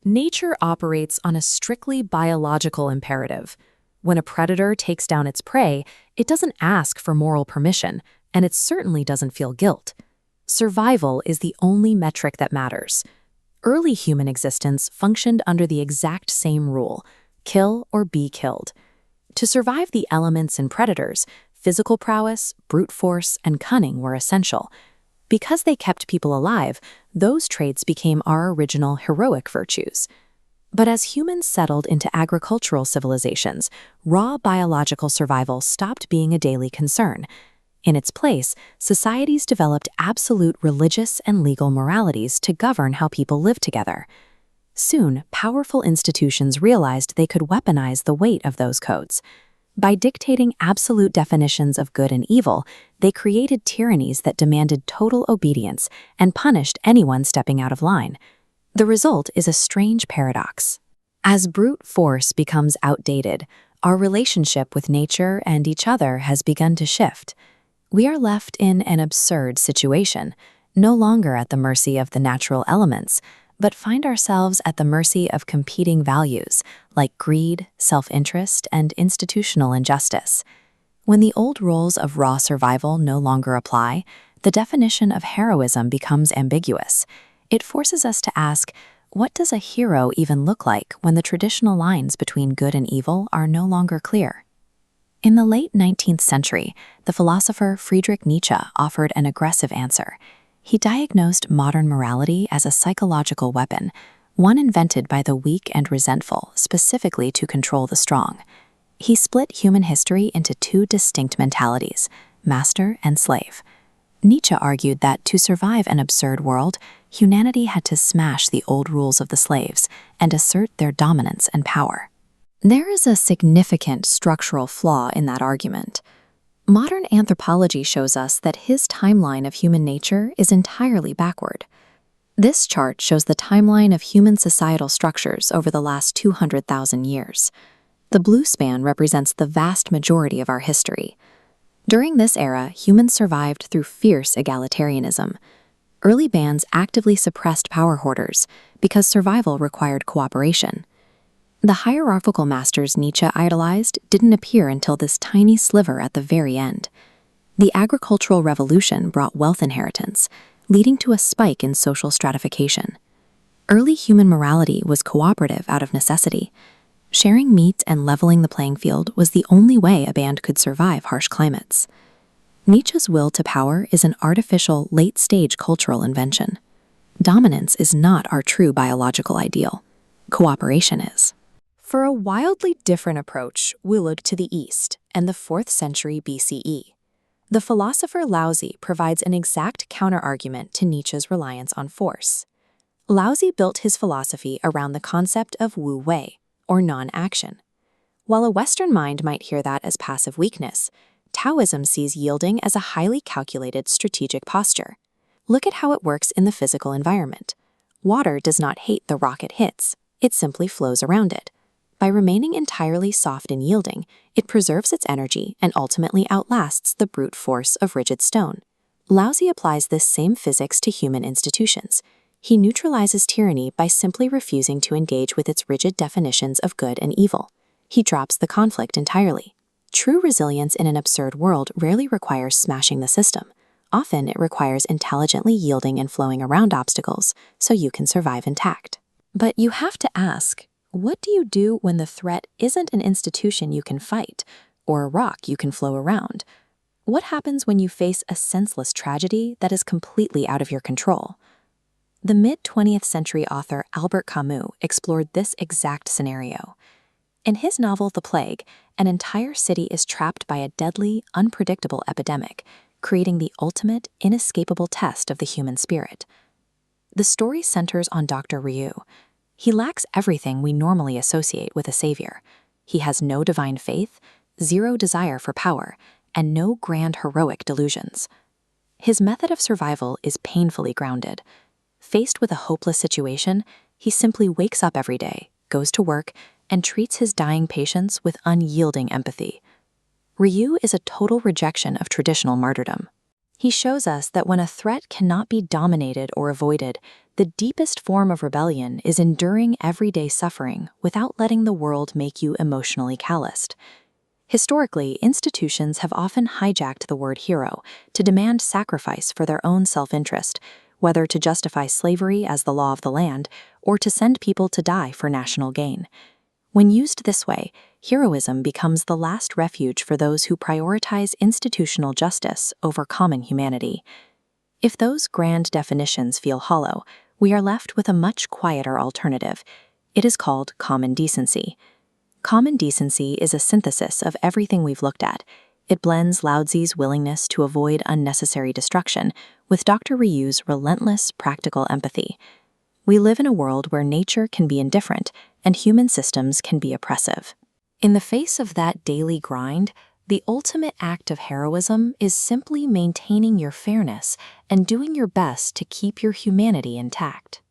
Nature operates on a strictly biological imperative. When a predator takes down its prey, it doesn't ask for moral permission, and it certainly doesn't feel guilt. Survival is the only metric that matters. Early human existence functioned under the exact same rule: kill or be killed. To survive the elements and predators, physical prowess, brute force, and cunning were essential. Because they kept people alive, those traits became our original heroic virtues. But as humans settled into agricultural civilizations, raw biological survival stopped being a daily concern. In its place, societies developed absolute religious and legal moralities to govern how people live together. Soon, powerful institutions realized they could weaponize the weight of those codes. By dictating absolute definitions of good and evil, they created tyrannies that demanded total obedience and punished anyone stepping out of line. The result is a strange paradox. As brute force becomes outdated, our relationship with nature and each other has begun to shift. We are left in an absurd situation, no longer at the mercy of the natural elements, but find ourselves at the mercy of competing values like greed, self-interest, and institutional injustice. When the old roles of raw survival no longer apply, the definition of heroism becomes ambiguous. It forces us to ask, what does a hero even look like when the traditional lines between good and evil are no longer clear? In the late 19th century, the philosopher Friedrich Nietzsche offered an aggressive answer. He diagnosed modern morality as a psychological weapon, one invented by the weak and resentful, specifically to control the strong. He split human history into two distinct mentalities, master and slave. Nietzsche argued that to survive an absurd world, humanity had to smash the old rules of the slaves and assert their dominance and power. There is a significant structural flaw in that argument. Modern anthropology shows us that his timeline of human nature is entirely backward. This chart shows the timeline of human societal structures over the last 200,000 years. The blue span represents the vast majority of our history. During this era, humans survived through fierce egalitarianism. Early bands actively suppressed power hoarders because survival required cooperation. The hierarchical masters Nietzsche idolized didn't appear until this tiny sliver at the very end. The agricultural revolution brought wealth inheritance, leading to a spike in social stratification. Early human morality was cooperative out of necessity. Sharing meat and leveling the playing field was the only way a band could survive harsh climates. Nietzsche's will to power is an artificial, late-stage cultural invention. Dominance is not our true biological ideal. Cooperation is. For a wildly different approach, we look to the East and the 4th century BCE. The philosopher Lao Tzu provides an exact counterargument to Nietzsche's reliance on force. Lao Tzu built his philosophy around the concept of wu wei, or non-action. While a Western mind might hear that as passive weakness, Taoism sees yielding as a highly calculated strategic posture. Look at how it works in the physical environment. Water does not hate the rock it hits, it simply flows around it. By remaining entirely soft and yielding, it preserves its energy and ultimately outlasts the brute force of rigid stone. Lao Tzu applies this same physics to human institutions. He neutralizes tyranny by simply refusing to engage with its rigid definitions of good and evil. He drops the conflict entirely. True resilience in an absurd world rarely requires smashing the system. Often it requires intelligently yielding and flowing around obstacles so you can survive intact. But you have to ask, what do you do when the threat isn't an institution you can fight, or a rock you can flow around? What happens when you face a senseless tragedy that is completely out of your control? The mid-20th century author Albert Camus explored this exact scenario. In his novel The Plague, an entire city is trapped by a deadly, unpredictable epidemic, creating the ultimate, inescapable test of the human spirit. The story centers on Dr. Ryu. He lacks everything we normally associate with a savior. He has no divine faith, zero desire for power, and no grand heroic delusions. His method of survival is painfully grounded. Faced with a hopeless situation, he simply wakes up every day, goes to work, and treats his dying patients with unyielding empathy. Ryu is a total rejection of traditional martyrdom. He shows us that when a threat cannot be dominated or avoided, The deepest form of rebellion is enduring everyday suffering without letting the world make you emotionally calloused. Historically, institutions have often hijacked the word hero to demand sacrifice for their own self-interest, whether to justify slavery as the law of the land or to send people to die for national gain. When used this way, heroism becomes the last refuge for those who prioritize institutional justice over common humanity. If those grand definitions feel hollow, we are left with a much quieter alternative. It is called common decency. Common decency is a synthesis of everything we've looked at. It blends Lao Tzu's willingness to avoid unnecessary destruction with Dr. Ryu's relentless practical empathy. We live in a world where nature can be indifferent and human systems can be oppressive. In the face of that daily grind, the ultimate act of heroism is simply maintaining your fairness and doing your best to keep your humanity intact.